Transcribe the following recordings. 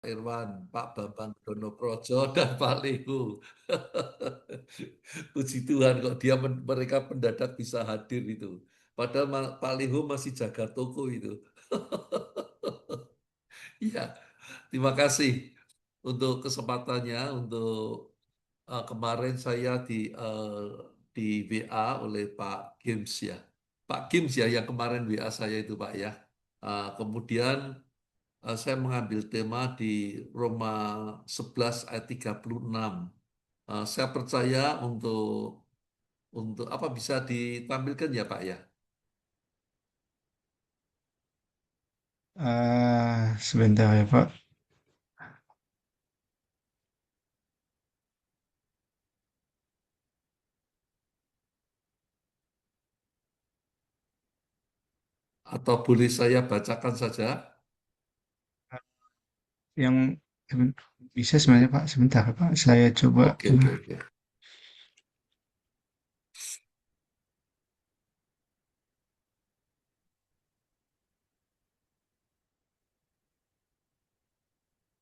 Irwan, Pak Bambang Donoprojo, dan Pak Lehu. Puji Tuhan kok mereka mendadak bisa hadir itu. Padahal Pak Lehu masih jaga toko itu. Iya, terima kasih untuk kesempatannya. Untuk kemarin saya di WA oleh Pak Gims ya. Pak Gims ya yang kemarin WA saya itu Pak ya. Kemudian saya mengambil tema di Roma 11 ayat 36. Saya percaya untuk apa bisa ditampilkan ya Pak ya? Sebentar ya Pak. Atau boleh saya bacakan saja? Yang bisa sebenarnya Pak. Sebentar Pak. Saya coba. Oke, oke, oke.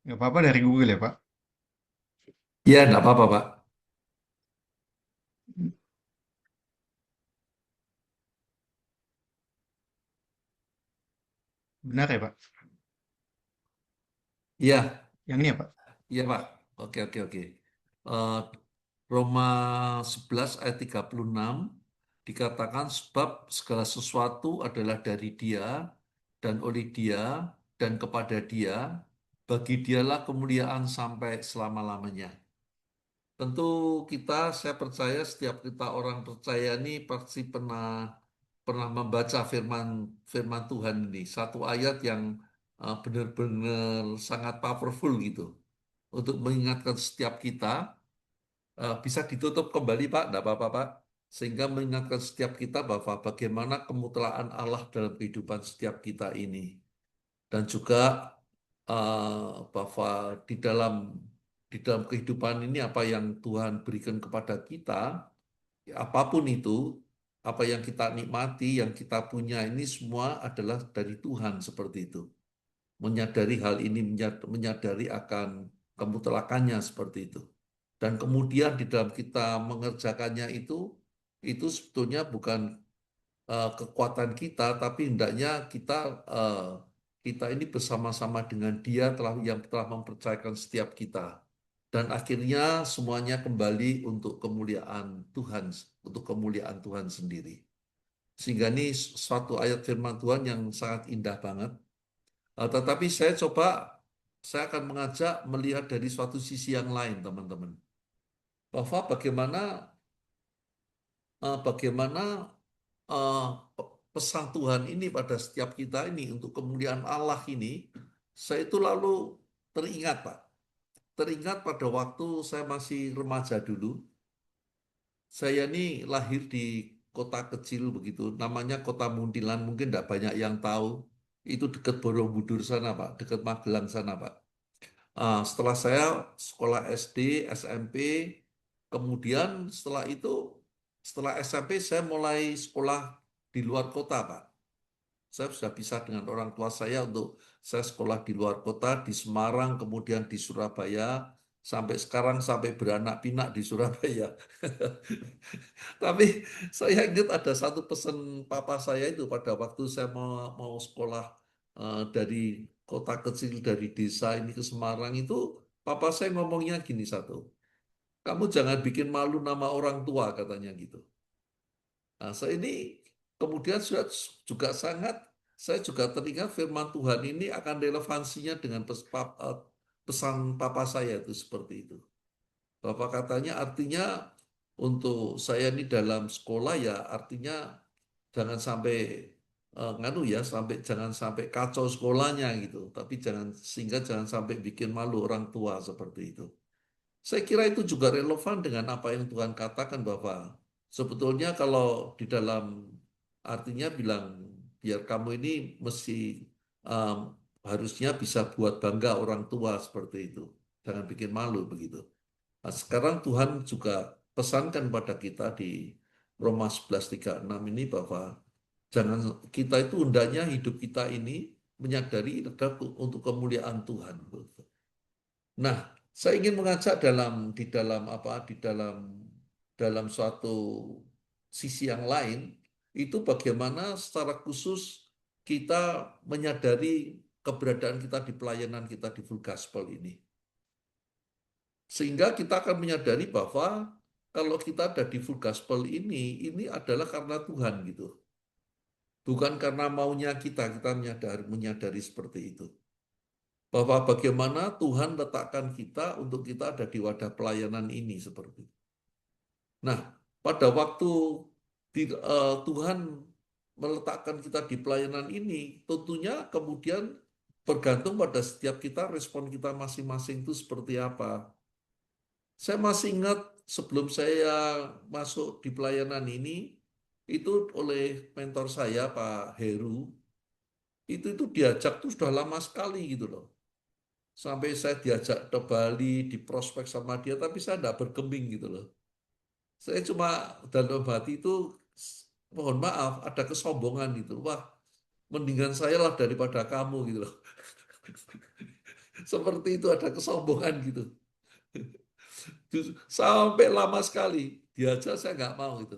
Nggak apa-apa dari Google ya Pak. Ya, enggak apa-apa Pak. Benar ya Pak. Ya, Yang ini ya Pak. iya Pak. Oke, oke, oke. Eh, Roma 11 ayat 36 dikatakan sebab segala sesuatu adalah dari Dia dan oleh Dia dan kepada Dia, bagi Dialah kemuliaan sampai selama-lamanya. Tentu saya percaya setiap kita orang percaya ini pasti pernah pernah membaca firman firman Tuhan ini, satu ayat yang benar-benar sangat powerful gitu untuk mengingatkan setiap kita. Bisa ditutup kembali Pak, tidak apa-apa Pak, sehingga mengingatkan setiap kita bahwa bagaimana kemuliaan Allah dalam kehidupan setiap kita ini, dan juga bahwa di dalam kehidupan ini apa yang Tuhan berikan kepada kita, ya apapun itu, apa yang kita nikmati, yang kita punya ini semua adalah dari Tuhan seperti itu. Menyadari hal ini, menyadari akan kemutlakannya seperti itu. Dan kemudian di dalam kita mengerjakannya itu sebetulnya bukan kekuatan kita, tapi hendaknya kita ini bersama-sama dengan Dia yang telah mempercayakan setiap kita. Dan akhirnya semuanya kembali untuk kemuliaan Tuhan, untuk kemuliaan Tuhan sendiri. Sehingga ini suatu ayat firman Tuhan yang sangat indah banget. Tetapi saya akan mengajak melihat dari suatu sisi yang lain, teman-teman. Bahwa bagaimana eh, pesan Tuhan ini pada setiap kita ini untuk kemuliaan Allah ini, saya itu lalu teringat, Pak. Teringat pada waktu saya masih remaja dulu. Saya ini lahir di kota kecil begitu, namanya Kota Muntilan, mungkin tidak banyak yang tahu. Itu dekat Borobudur sana, Pak, dekat Magelang sana, Pak. Setelah saya sekolah SD, SMP, kemudian setelah SMP saya mulai sekolah di luar kota, Pak. Saya sudah pisah dengan orang tua saya untuk saya sekolah di luar kota, di Semarang, kemudian di Surabaya, sampai sekarang sampai beranak pinak di Surabaya. Tapi saya ingat ada satu pesan papa saya itu pada waktu saya mau sekolah dari kota kecil, dari desa ini ke Semarang itu, papa saya ngomongnya gini satu, kamu jangan bikin malu nama orang tua katanya gitu. Nah, saya ini kemudian juga saya juga teringat firman Tuhan ini akan relevansinya dengan pesan papa saya itu seperti itu. Bapak katanya artinya untuk saya ini dalam sekolah ya artinya jangan sampai nganu ya jangan sampai kacau sekolahnya gitu. Tapi jangan sampai bikin malu orang tua seperti itu. Saya kira itu juga relevan dengan apa yang Tuhan katakan bahwa sebetulnya kalau di dalam artinya bilang biar kamu ini mesti um, harusnya bisa buat bangga orang tua seperti itu. Jangan bikin malu begitu. Nah, sekarang Tuhan juga pesankan pada kita di Roma 11:36 ini bahwa jangan kita itu hendaknya hidup kita ini menyadari adalah untuk kemuliaan Tuhan. Nah, saya ingin mengajak di dalam apa dalam suatu sisi yang lain itu bagaimana secara khusus kita menyadari keberadaan kita di pelayanan kita di full gospel ini. Sehingga kita akan menyadari bahwa kalau kita ada di full gospel ini adalah karena Tuhan gitu. Bukan karena maunya kita menyadari seperti itu. Bahwa bagaimana Tuhan letakkan kita untuk kita ada di wadah pelayanan ini seperti itu. Nah, pada waktu Tuhan meletakkan kita di pelayanan ini, tentunya kemudian bergantung pada setiap kita, respon kita masing-masing itu seperti apa. Saya masih ingat sebelum saya masuk di pelayanan ini, itu oleh mentor saya, Pak Heru, itu diajak tuh sudah lama sekali gitu loh. Sampai saya diajak ke Bali, di prospek sama dia, tapi saya tidak bergeming gitu loh. Saya cuma dalam hati itu, mohon maaf, ada kesombongan gitu. Wah, mendingan saya lah daripada kamu gitu loh. Seperti itu ada kesombongan gitu. Sampai lama sekali diajak saya nggak mau gitu.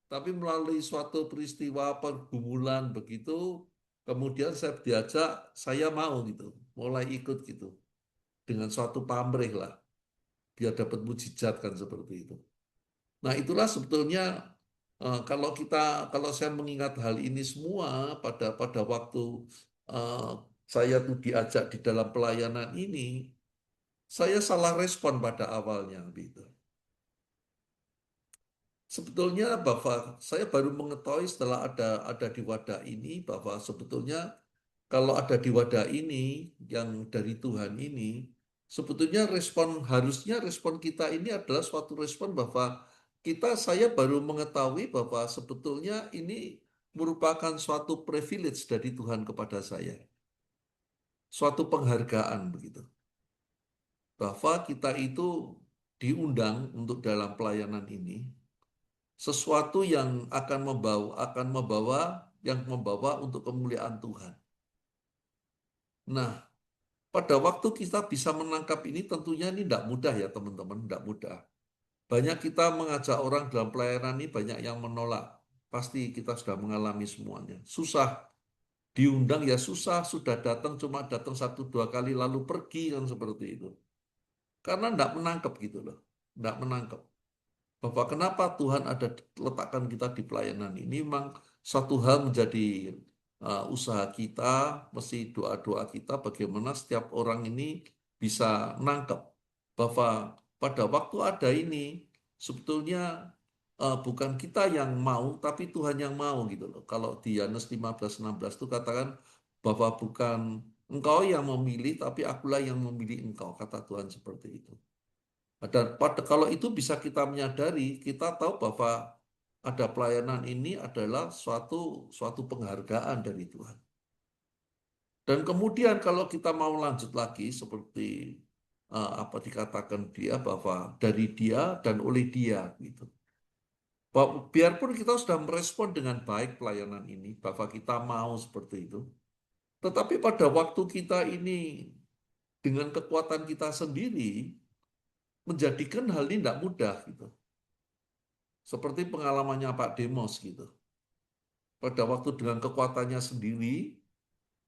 Tapi melalui suatu peristiwa pergumulan begitu, kemudian saya diajak, saya mau gitu, mulai ikut gitu dengan suatu pamrih lah, biar dapat mujizat kan seperti itu. Nah itulah sebetulnya kalau saya mengingat hal ini semua pada waktu eh, saya tuh diajak di dalam pelayanan ini, saya salah respon pada awalnya gitu. Sebetulnya bahwa saya baru mengetahui setelah ada di wadah ini bahwa sebetulnya kalau ada di wadah ini yang dari Tuhan ini, sebetulnya harusnya respon kita ini adalah suatu respon bahwa saya baru mengetahui bahwa sebetulnya ini merupakan suatu privilege dari Tuhan kepada saya, suatu penghargaan begitu, bahwa kita itu diundang untuk dalam pelayanan ini sesuatu yang akan membawa untuk kemuliaan Tuhan. Nah, pada waktu kita bisa menangkap ini tentunya ini tidak mudah ya teman-teman, tidak mudah. Banyak kita mengajak orang dalam pelayanan ini banyak yang menolak. Pasti kita sudah mengalami semuanya. Susah, diundang ya susah, sudah datang cuma datang satu dua kali lalu pergi kan seperti itu. Karena tidak menangkap gitu loh, tidak menangkap. Bahwa kenapa Tuhan ada letakkan kita di pelayanan ini memang satu hal menjadi usaha kita, mesti doa-doa kita bagaimana setiap orang ini bisa nangkep bahwa pada waktu ada ini sebetulnya bukan kita yang mau tapi Tuhan yang mau gitu loh. Kalau di Yohanes 15:16 itu katakan bahwa bukan engkau yang memilih tapi akulah yang memilih engkau, kata Tuhan seperti itu. Dan kalau itu bisa kita menyadari, kita tahu bahwa ada pelayanan ini adalah suatu suatu penghargaan dari Tuhan. Dan kemudian kalau kita mau lanjut lagi seperti apa dikatakan dia bahwa dari dia dan oleh dia gitu. Biarpun kita sudah merespon dengan baik pelayanan ini, bahwa kita mau seperti itu, tetapi pada waktu kita ini dengan kekuatan kita sendiri menjadikan hal ini tidak mudah gitu. Seperti pengalamannya Pak Demos gitu. Pada waktu dengan kekuatannya sendiri,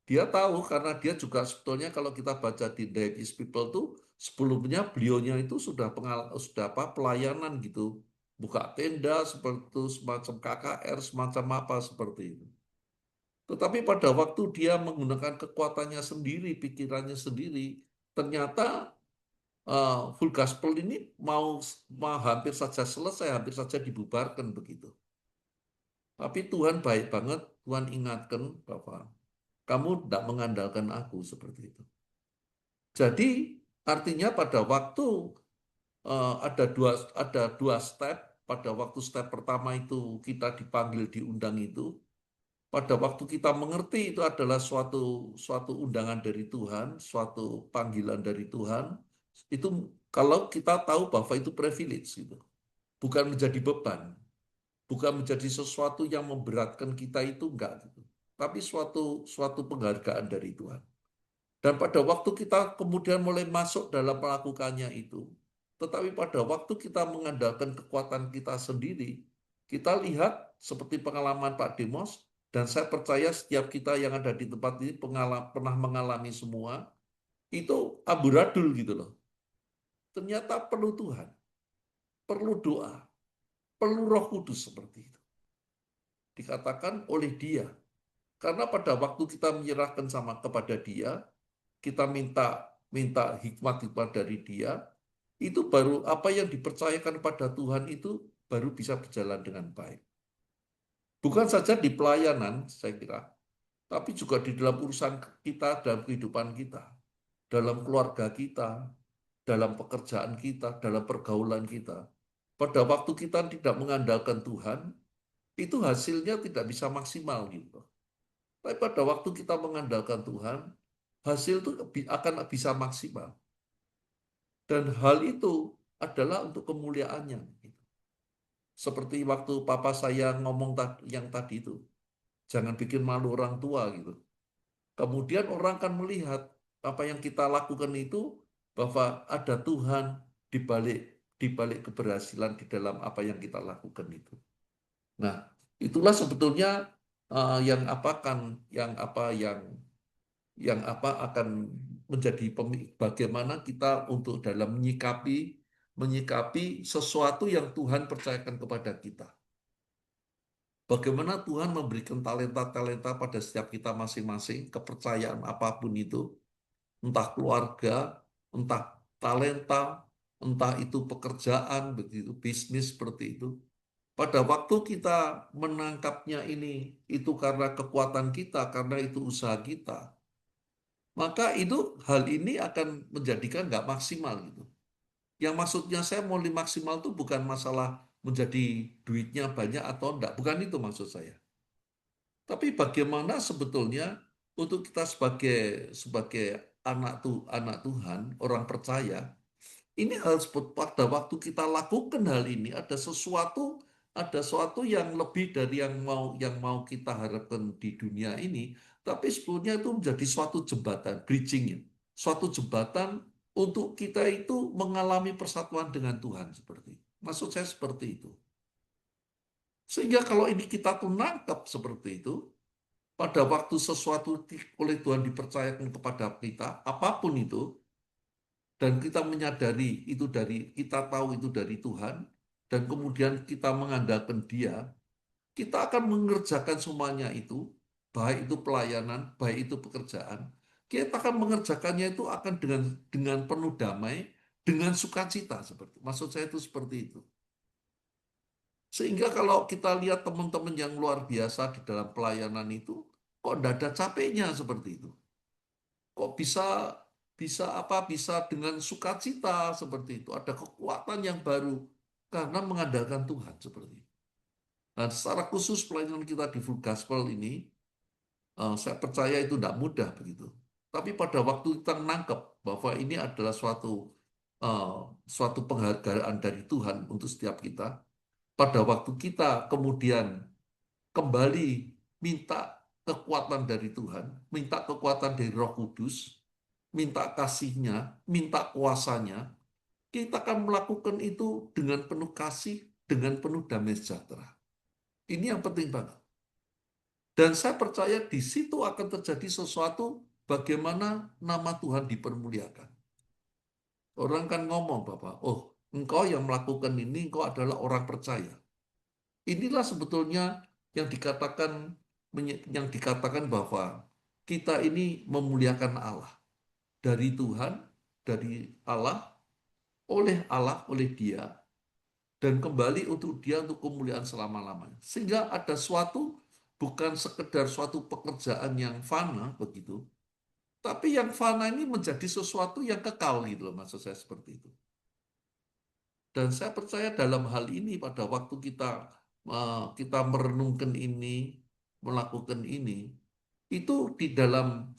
dia tahu karena dia juga sebetulnya kalau kita baca di Dead is People tuh sebelumnya beliaunya itu sudah apa pelayanan gitu. Buka tenda seperti itu, semacam KKR, semacam apa seperti itu. Tetapi pada waktu dia menggunakan kekuatannya sendiri, pikirannya sendiri, ternyata full gospel ini mau hampir saja selesai, hampir saja dibubarkan begitu. Tapi Tuhan baik banget, Tuhan ingatkan bahwa kamu tidak mengandalkan aku seperti itu. Jadi artinya pada waktu ada dua step, pada waktu step pertama itu kita dipanggil diundang itu, pada waktu kita mengerti itu adalah suatu suatu undangan dari Tuhan, suatu panggilan dari Tuhan, itu kalau kita tahu bahwa itu privilege gitu, bukan menjadi beban. Bukan menjadi sesuatu yang memberatkan kita itu enggak gitu. Tapi suatu suatu penghargaan dari Tuhan. Dan pada waktu kita kemudian mulai masuk dalam melakukannya itu, tetapi pada waktu kita mengandalkan kekuatan kita sendiri, kita lihat seperti pengalaman Pak Demos, dan saya percaya setiap kita yang ada di tempat ini pernah mengalami semua, itu amburadul gitu loh. Ternyata perlu Tuhan, perlu doa, perlu Roh Kudus seperti itu. Dikatakan oleh Dia. Karena pada waktu kita menyerahkan kepada Dia, kita minta minta hikmat-hikmat dari Dia, itu baru apa yang dipercayakan pada Tuhan itu baru bisa berjalan dengan baik. Bukan saja di pelayanan, saya kira, tapi juga di dalam urusan kita, dalam kehidupan kita, dalam keluarga kita, dalam pekerjaan kita, dalam pergaulan kita. Pada waktu kita tidak mengandalkan Tuhan, itu hasilnya tidak bisa maksimal gitu. Tapi pada waktu kita mengandalkan Tuhan, hasil itu akan bisa maksimal. Dan hal itu adalah untuk kemuliaannya. Seperti waktu papa saya ngomong yang tadi itu, jangan bikin malu orang tua gitu. Kemudian orang akan melihat apa yang kita lakukan itu bahwa ada Tuhan di balik keberhasilan di dalam apa yang kita lakukan itu. Nah, itulah sebetulnya yang apa kan yang apa akan menjadi bagaimana kita untuk dalam menyikapi sesuatu yang Tuhan percayakan kepada kita. Bagaimana Tuhan memberikan talenta-talenta pada setiap kita masing-masing, kepercayaan apapun itu, entah keluarga, entah talenta, entah itu pekerjaan, begitu bisnis seperti itu. Pada waktu kita menangkapnya itu karena kekuatan kita, karena itu usaha kita, maka itu hal ini akan menjadikan nggak maksimal gitu. Yang maksudnya saya mau maksimal itu bukan masalah menjadi duitnya banyak atau enggak, bukan itu maksud saya. Tapi bagaimana sebetulnya untuk kita sebagai anak Tuhan, orang percaya, ini harus pada waktu kita lakukan hal ini ada sesuatu yang lebih dari yang mau kita harapkan di dunia ini, tapi sebetulnya itu menjadi suatu jembatan, bridging, suatu jembatan untuk kita itu mengalami persatuan dengan Tuhan seperti itu. Maksud saya seperti itu. Sehingga kalau ini kita tuh nangkep seperti itu, pada waktu sesuatu oleh Tuhan dipercayakan kepada kita, apapun itu, dan kita menyadari kita tahu itu dari Tuhan, dan kemudian kita mengandalkan Dia, kita akan mengerjakan semuanya itu, baik itu pelayanan, baik itu pekerjaan, kita akan mengerjakannya itu akan dengan penuh damai, dengan sukacita seperti. Maksud saya itu seperti itu. Sehingga kalau kita lihat teman-teman yang luar biasa di dalam pelayanan itu, kok tidak ada capeknya seperti itu. Kok bisa dengan sukacita seperti itu. Ada kekuatan yang baru karena mengandalkan Tuhan seperti itu. Dan secara khusus pelayanan kita di Full Gospel ini, saya percaya itu tidak mudah begitu. Tapi pada waktu kita menangkap bahwa ini adalah eh, suatu penghargaan dari Tuhan untuk setiap kita, pada waktu kita kemudian kembali minta kekuatan dari Tuhan, minta kekuatan dari Roh Kudus, minta kasihnya, minta kuasanya, kita akan melakukan itu dengan penuh kasih, dengan penuh damai sejahtera. Ini yang penting banget. Dan saya percaya di situ akan terjadi sesuatu bagaimana nama Tuhan dipermuliakan. Orang kan ngomong, Bapak, oh, engkau yang melakukan ini, engkau adalah orang percaya. Inilah sebetulnya yang dikatakan bahwa kita ini memuliakan Allah. Dari Tuhan, dari Allah, oleh Dia, dan kembali untuk Dia untuk kemuliaan selama-lamanya. Sehingga ada bukan sekedar suatu pekerjaan yang fana begitu, tapi yang fana ini menjadi sesuatu yang kekal gitu loh, maksud saya seperti itu. Dan saya percaya dalam hal ini pada waktu kita merenungkan ini, melakukan ini, itu di dalam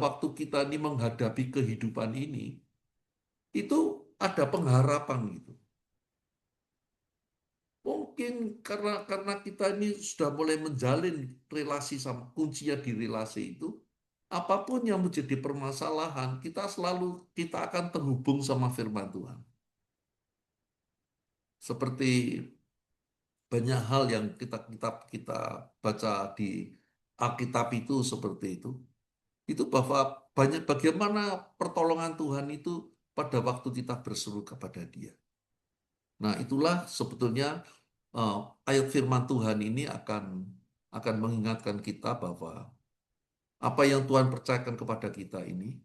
waktu kita ini menghadapi kehidupan ini, itu ada pengharapan gitu. Mungkin karena kita ini sudah mulai menjalin relasi sama kuncinya di relasi itu, apapun yang menjadi permasalahan, kita akan terhubung sama firman Tuhan. Seperti banyak hal yang kita baca di Alkitab itu seperti itu. Itu bahwa banyak bagaimana pertolongan Tuhan itu pada waktu kita berseru kepada Dia. Nah, itulah sebetulnya eh, ayat firman Tuhan ini akan mengingatkan kita bahwa apa yang Tuhan percayakan kepada kita ini,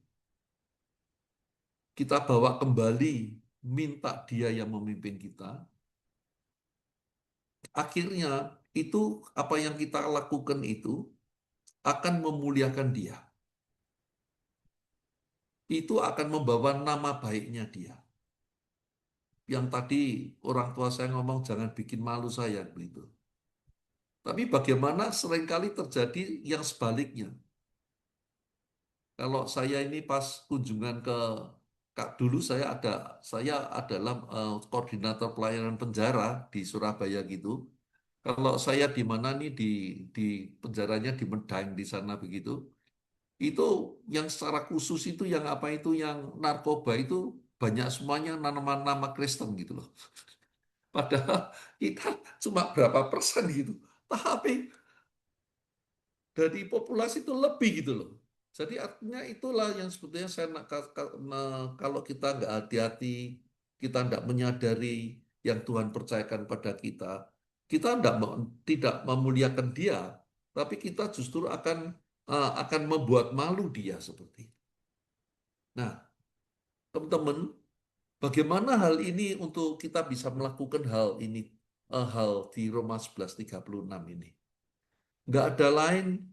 kita bawa kembali, minta Dia yang memimpin kita. Akhirnya itu apa yang kita lakukan itu akan memuliakan Dia. Itu akan membawa nama baiknya Dia. Yang tadi orang tua saya ngomong jangan bikin malu saya begitu. Tapi bagaimana seringkali terjadi yang sebaliknya. Kalau saya ini pas kunjungan ke Kak dulu saya adalah koordinator pelayanan penjara di Surabaya gitu. Kalau saya di mana nih di penjaranya di Medaeng di sana begitu. Itu yang secara khusus itu yang apa itu yang narkoba itu banyak semuanya nama Kristen gitu loh. Padahal kita cuma berapa persen gitu. Tapi dari populasi itu lebih gitu loh. Jadi artinya itulah yang sebetulnya kalau kita nggak hati-hati, kita nggak menyadari yang Tuhan percayakan pada kita tidak memuliakan Dia, tapi kita justru akan membuat malu Dia seperti itu. Nah, teman-teman, bagaimana hal ini untuk kita bisa melakukan hal ini, hal di Roma 11:36 ini? Nggak ada lain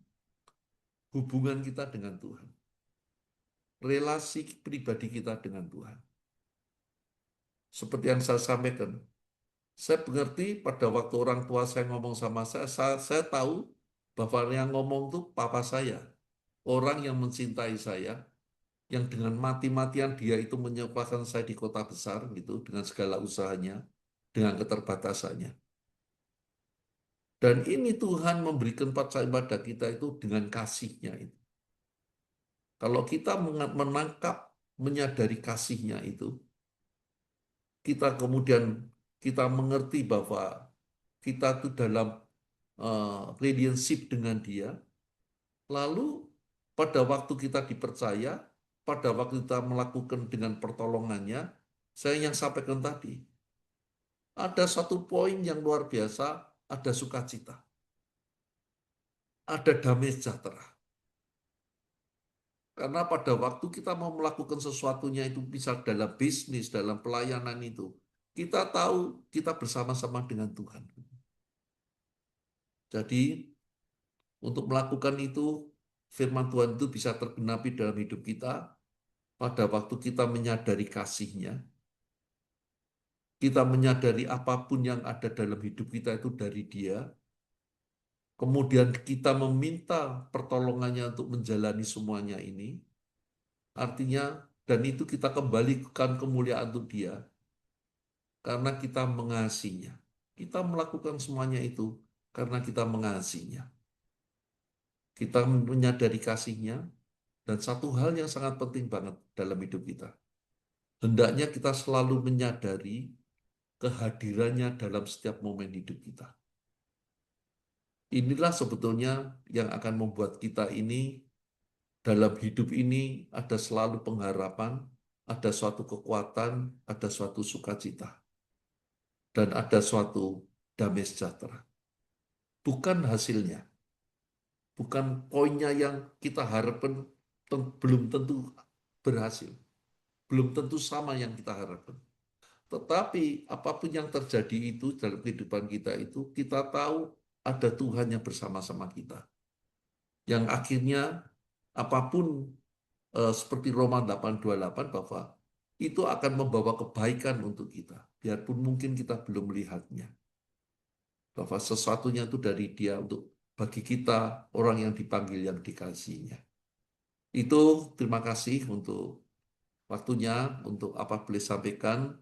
hubungan kita dengan Tuhan. Relasi pribadi kita dengan Tuhan. Seperti yang saya sampaikan, saya mengerti pada waktu orang tua saya ngomong sama saya tahu bahwa yang ngomong itu papa saya. Orang yang mencintai saya, yang dengan mati-matian dia itu menyekolahkan saya di kota besar gitu, dengan segala usahanya, dengan keterbatasannya. Dan ini Tuhan memberikan percaya pada kita itu dengan kasihnya itu. Kalau kita menangkap, menyadari kasihnya itu, kita kemudian kita mengerti bahwa kita itu dalam relationship dengan Dia, lalu pada waktu kita dipercaya, pada waktu kita melakukan dengan pertolongannya, saya yang sampaikan tadi, ada satu poin yang luar biasa, ada sukacita, ada damai sejahtera. Karena pada waktu kita mau melakukan sesuatunya itu bisa dalam bisnis, dalam pelayanan itu, kita tahu kita bersama-sama dengan Tuhan. Jadi untuk melakukan itu, firman Tuhan itu bisa tergenapi dalam hidup kita pada waktu kita menyadari kasih-Nya, kita menyadari apapun yang ada dalam hidup kita itu dari Dia, kemudian kita meminta pertolongannya untuk menjalani semuanya ini, artinya, dan itu kita kembalikan kemuliaan untuk Dia, karena kita mengasihinya. Kita melakukan semuanya itu karena kita mengasihinya. Kita menyadari kasih-Nya, dan satu hal yang sangat penting banget dalam hidup kita. Hendaknya kita selalu menyadari kehadirannya dalam setiap momen hidup kita. Inilah sebetulnya yang akan membuat kita ini dalam hidup ini ada selalu pengharapan, ada suatu kekuatan, ada suatu sukacita, dan ada suatu damai sejahtera. Bukan hasilnya, bukan poinnya yang kita harapkan belum tentu berhasil, belum tentu sama yang kita harapkan. Tetapi apapun yang terjadi itu dalam kehidupan kita itu, kita tahu ada Tuhan yang bersama-sama kita. Yang akhirnya apapun seperti Roma 8:28 bahwa itu akan membawa kebaikan untuk kita. Biarpun mungkin kita belum melihatnya. Bahwa sesuatunya itu dari Dia untuk bagi kita orang yang dipanggil yang dikasihinya. Itu terima kasih untuk waktunya untuk apa boleh sampaikan.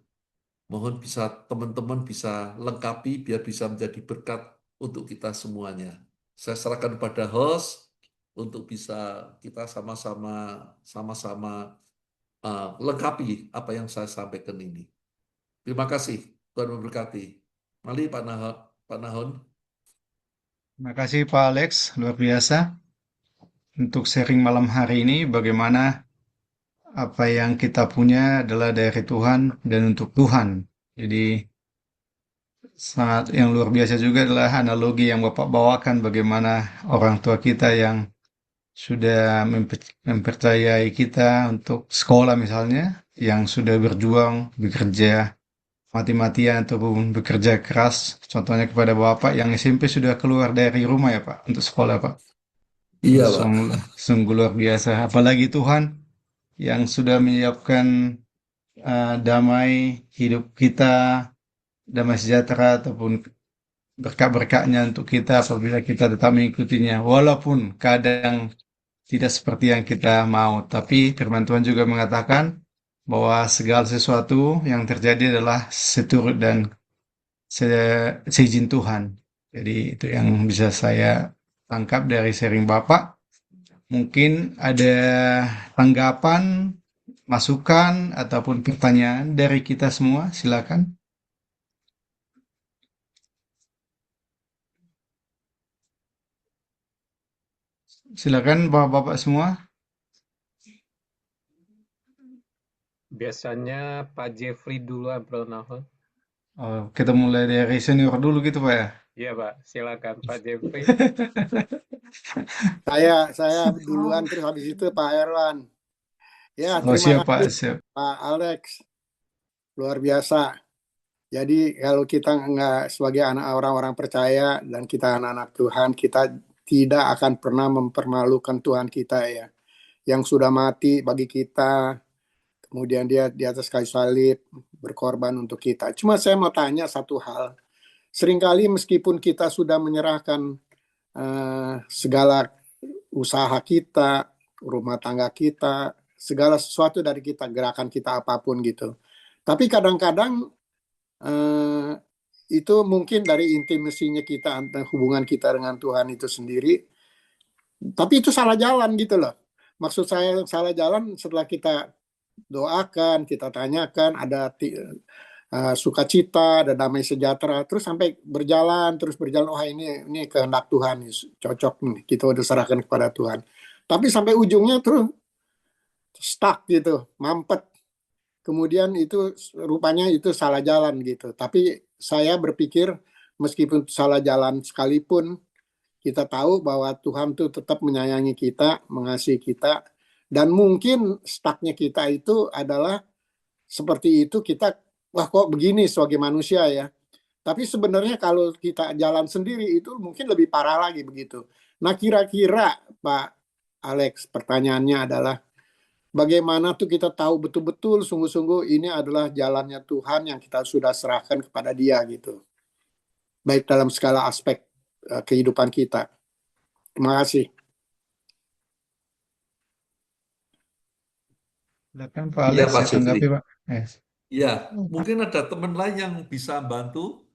Mohon bisa teman-teman bisa lengkapi biar bisa menjadi berkat untuk kita semuanya. Saya serahkan pada host. untuk bisa kita sama-sama lengkapi apa yang saya sampaikan ini. Terima kasih, Tuhan memberkati. Mari Pak Nahon. Terima kasih Pak Alex, luar biasa untuk sharing malam hari ini bagaimana apa yang kita punya adalah dari Tuhan dan untuk Tuhan. Jadi sangat yang luar biasa juga adalah analogi yang Bapak bawakan bagaimana orang tua kita yang sudah mempercayai kita untuk sekolah misalnya, yang sudah berjuang, bekerja mati-matian ataupun bekerja keras. Contohnya kepada Bapak yang SMP sudah keluar dari rumah ya Pak, untuk sekolah Pak. Iya, Pak. Sungguh luar biasa. Apalagi Tuhan yang sudah menyiapkan damai hidup kita, damai sejahtera ataupun berkat-berkatnya untuk kita apabila kita tetap mengikutinya. Walaupun kadang tidak seperti yang kita mau. Tapi firman Tuhan juga mengatakan bahwa segala sesuatu yang terjadi adalah seturut dan seizin Tuhan. Jadi itu yang bisa saya tangkap dari sharing Bapak. Mungkin ada tanggapan, masukan, ataupun pertanyaan dari kita semua. Silakan. Silakan Bapak-bapak semua. Biasanya Pak Jeffrey dulu Bro Nahon. Oh, kita mulai dari senior dulu gitu Pak ya. Iya Pak, silakan Pak Jeffrey. Saya duluan, terus habis itu Pak Erwan. Ya, Oh terima siap Pak, kasih siap. Pak Alex. Luar biasa. Jadi kalau kita nggak sebagai anak orang-orang percaya dan kita anak-anak Tuhan, kita tidak akan pernah mempermalukan Tuhan kita ya. Yang sudah mati bagi kita, kemudian dia di atas kayu salib berkorban untuk kita. Cuma saya mau tanya satu hal. Seringkali meskipun kita sudah menyerahkan segala usaha kita, rumah tangga kita, segala sesuatu dari kita, gerakan kita apapun gitu. Tapi kadang-kadang itu mungkin dari intimasinya kita, hubungan kita dengan Tuhan itu sendiri, tapi itu salah jalan gitu loh. Maksud saya salah jalan setelah kita doakan, kita tanyakan, ada sukacita, ada damai sejahtera, terus sampai terus berjalan, wah ini kehendak Tuhan, cocok nih, kita udah serahkan kepada Tuhan. Tapi sampai ujungnya terus stuck gitu, mampet. Kemudian itu rupanya itu salah jalan gitu. Tapi saya berpikir meskipun salah jalan sekalipun, kita tahu bahwa Tuhan tuh tetap menyayangi kita, mengasihi kita, dan mungkin stucknya kita itu adalah seperti itu, kita wah kok begini sebagai manusia ya. Tapi sebenarnya kalau kita jalan sendiri itu mungkin lebih parah lagi begitu. Nah kira-kira Pak Alex, pertanyaannya adalah bagaimana tuh kita tahu betul-betul sungguh-sungguh ini adalah jalannya Tuhan yang kita sudah serahkan kepada Dia gitu. Baik dalam segala aspek kehidupan kita. Terima kasih. Silakan Pak Iya, Alex, Pak saya Jeffrey. tanggapi Pak. Ya, mungkin ada teman lain yang bisa bantu.